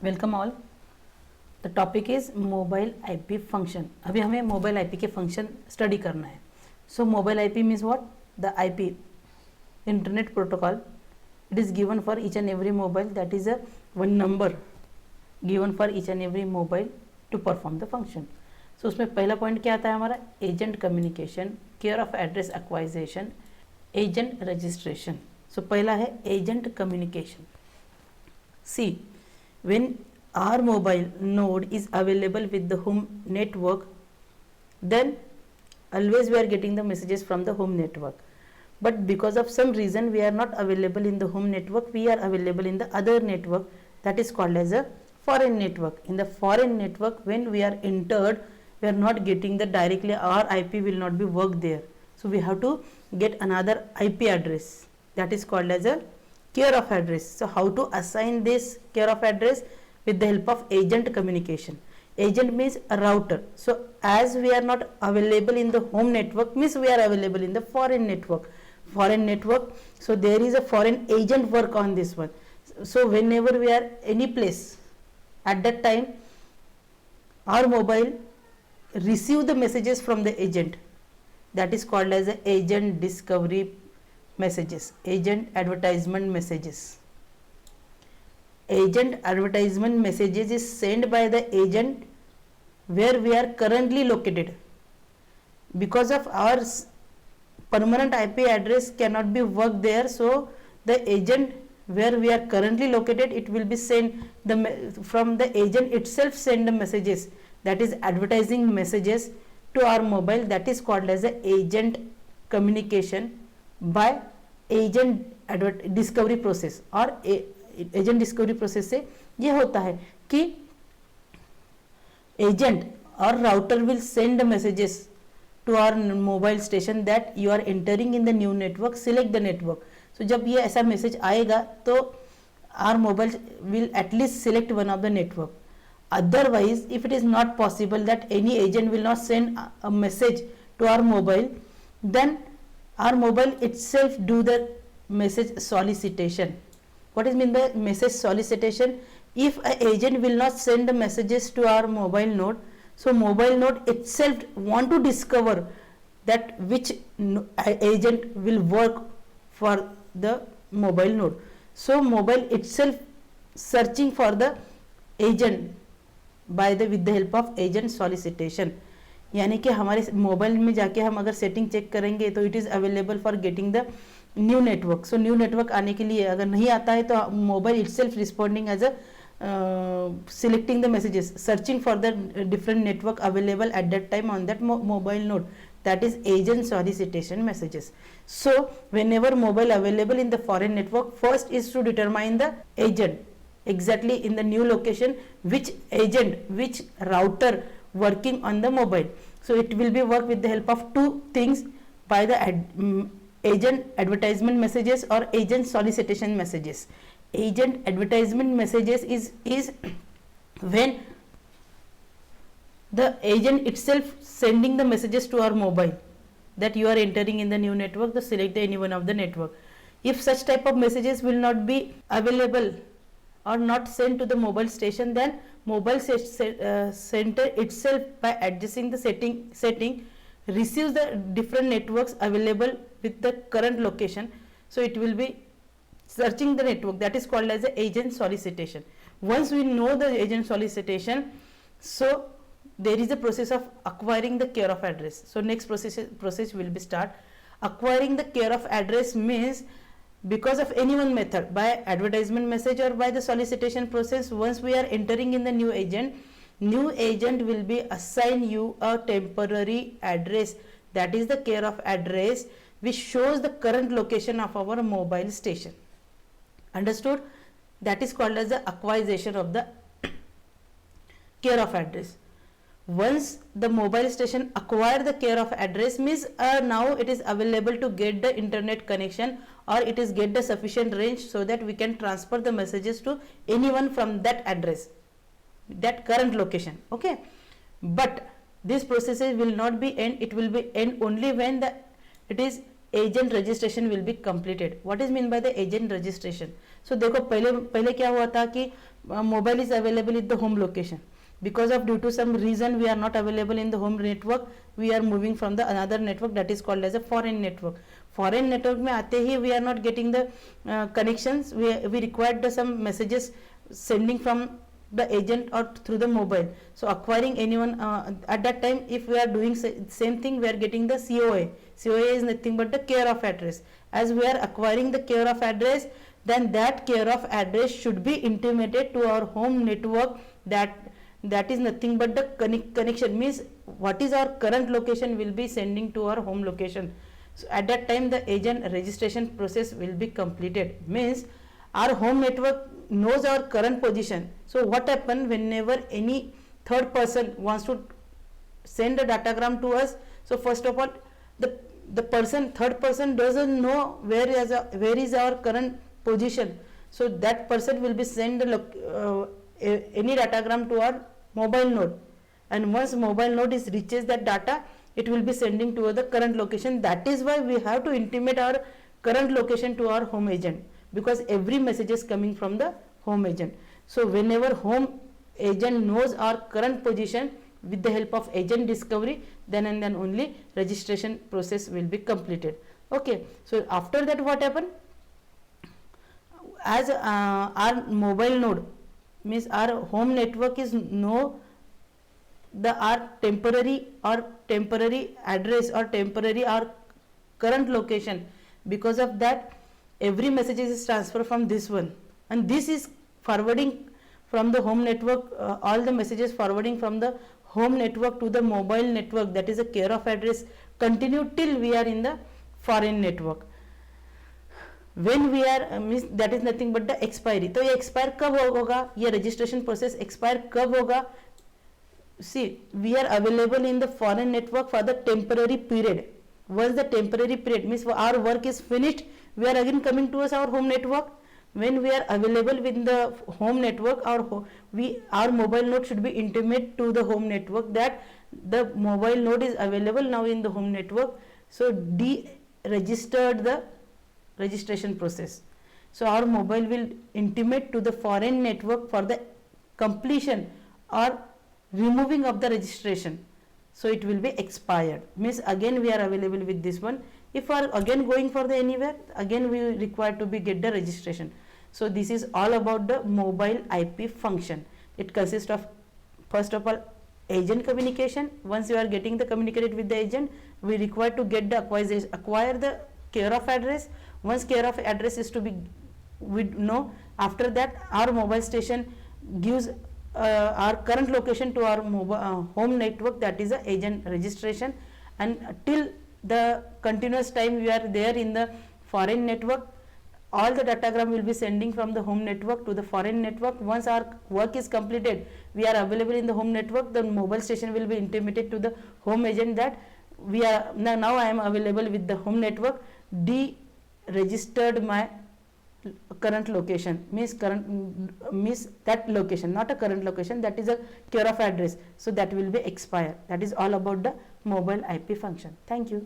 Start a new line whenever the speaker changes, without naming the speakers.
Welcome all. The topic is mobile IP function. अभी हमें mobile IP के function study करना है। So mobile IP means what? The IP internet protocol. It is given for each and every mobile, that is a one number given for each and every mobile to perform the function. So उसमें पहला point क्या आता है हमारा? Agent communication, care of address acquisition, agent registration. So पहला है agent communication. C, when our mobile node is available with the home network, then always we are getting the messages from the home network. But because of some reason we are not available in the home network, we are available in the other network, that is called as a foreign network. In the foreign network, when we are entered, we are not getting the directly, our IP will not be worked there. So we have to get another IP address, that is called as a care of address. So how to assign this care of address? With the help of agent communication. Agent means a router. So as we are not available in the home network, means we are available in the foreign network. Foreign network, so there is a foreign agent work on this one. So whenever we are any place, at that time our mobile receive the messages from the agent, that is called as a agent discovery messages, agent advertisement messages. Agent advertisement messages is sent by the agent where we are currently located. Because of our permanent IP address cannot be worked there, so the agent where we are currently located, it will be sent from the agent itself send the messages, that is advertising messages to our mobile, that is called as a agent communication by agent discovery process. और agent discovery process से ये होता है कि agent और router will send messages to our mobile station that you are entering in the new network, select the network. So जब ये ऐसा मैसेज आएगा तो our mobile will at least select one of the network. Otherwise, if it is not possible that any agent will not send a message to our mobile, then our mobile itself do the message solicitation. What is mean by message solicitation? If an agent will not send the messages to our mobile node, so mobile node itself want to discover that which agent will work for the mobile node. So mobile itself searching for the agent with the help of agent solicitation. यानी कि हमारे mobile में जाके हम अगर setting check करेंगे तो it is available for getting the new network. So new network आने के लिए अगर नहीं आता है तो mobile itself responding as a selecting the messages, searching for the different network available at that time on that mobile node, that is agent solicitation messages. So whenever mobile available in the foreign network, first is to determine the agent exactly in the new location, which agent, which router working on the mobile. So it will be work with the help of two things, by the agent advertisement messages or agent solicitation messages. Agent advertisement messages is when the agent itself sending the messages to our mobile that you are entering in the new network, to select any one of the network. If such type of messages will not be available or not sent to the mobile station, then mobile center itself, by adjusting the setting receives the different networks available with the current location. So it will be searching the network, that is called as a agent solicitation. Once we know the agent solicitation, so there is a process of acquiring the care of address. So next process will be start. Acquiring the care of address means, because of any one method, by advertisement message or by the solicitation process, once we are entering in the new agent will be assign you a temporary address, that is the care of address, which shows the current location of our mobile station. Understood? That is called as the acquisition of the care of address. Once the mobile station acquire the care of address, means now it is available to get the internet connection, or it is get the sufficient range so that we can transfer the messages to anyone from that address, that current location. Okay, but this process will not be end, it will be end only when it is agent registration will be completed. What is mean by the agent registration? So देखो पहले क्या हुआ था कि mobile is available in the home location. Because of due to some reason we are not available in the home network, we are moving from the another network that is called as a foreign network. Foreign network में आते ही we are not getting the connections, we required the some messages sending from the agent or through the mobile. So acquiring anyone at that time, if we are doing same thing, we are getting the COA. COA is nothing but the care of address. As we are acquiring the care of address, then that care of address should be intimated to our home network, that is nothing but the connection, means what is our current location will be sending to our home location. So at that time the agent registration process will be completed, means our home network knows our current position. So what happen whenever any third person wants to send a datagram to us, so first of all the third person doesn't know where is our current position. So that person will be send any datagram to our mobile node, and once mobile node reaches that data, it will be sending to the current location. That is why we have to intimate our current location to our home agent, because every message is coming from the home agent. So whenever home agent knows our current position with the help of agent discovery, then and then only registration process will be completed. Okay, so after that what happened, as our mobile node, means our home network is know our temporary address or temporary our current location. Because of that, every message is transferred from this one, and this is forwarding from the home network, all the messages forwarding from the home network to the mobile network, that is a care of address, continue till we are in the foreign network. When we are means that is nothing but the expiry. तो ये expire कब होगा, ये registration process expire कब होगा? See, we are available in the foreign network for the temporary period. Once the temporary period means our work is finished, we are again coming towards our home network. When we are available within the home network, our mobile node should be intimate to the home network that the mobile node is available now in the home network. So registered the registration process. So our mobile will intimate to the foreign network for the completion or removing of the registration. So it will be expired, means again we are available with this one. If we are again going for the anywhere, again we require to be get the registration. So this is all about the mobile IP function. It consists of first of all agent communication. Once you are getting the communicated with the agent, we require to get the acquire the care of address. Once care of address is to be, we know, after that our mobile station gives our current location to our home network, that is a agent registration, and till the continuous time we are there in the foreign network, all the datagram will be sending from the home network to the foreign network. Once our work is completed, we are available in the home network, the mobile station will be intimated to the home agent that we are now I am available with the home network, registered my current location, means that location, not a current location, that is a care of address, so that will be expired. That is all about the mobile IP function. Thank you.